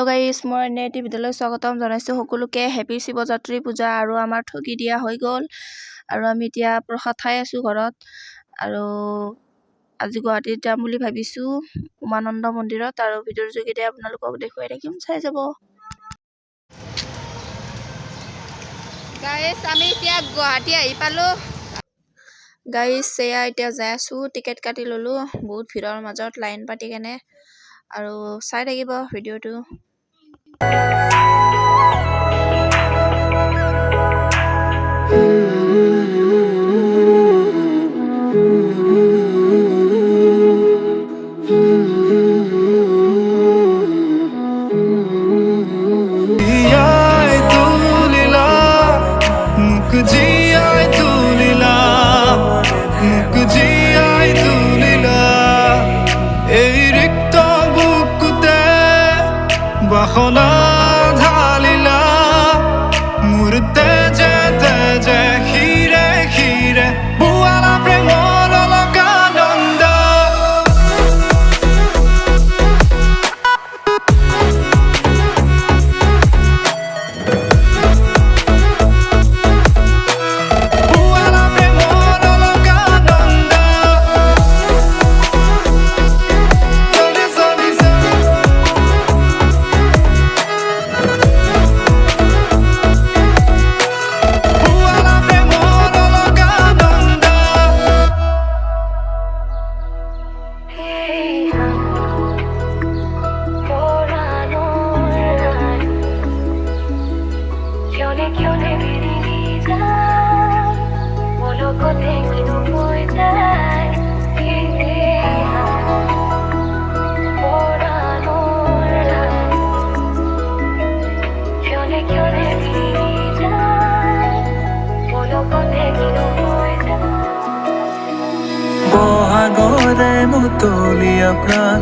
hello guys মই নেটি বিদ্যালয় স্বাগতম জনাইছো সকলোকে হেপি শিৱযাত্ৰী পূজা আৰু আমাৰ ঠগি দিয়া হৈ গল আৰু আমি এতিয়া প্ৰসাদ খাই আছো ঘৰত আৰু আজি গুৱাহাটীত যাম বুলি ভাবিছো উমানন্দ মন্দিৰত আৰু ভিডিঅ'ৰ যোগেদি আপোনালোকক দেখুৱাই থাকিম চাই যাব গাইস আমি এতিয়া গুৱাহাটী আহি পালো গাইস সেয়া এতিয়া যাই আছো টিকেট কাটি ললো বহুত ভিৰৰ মাজত লাইন পাতি কেনে আৰু চাই থাকিব ভিডিঅ'টো বাখনা ঢালিলা মোৰ তেজে তেজে খিৰে খিৰে বুৱালা প্ৰেমৰ অলকানন্দ বুৱালা প্ৰেমৰ অলকানন্দ বহাগৰে মুতলীয়া প্ৰাণ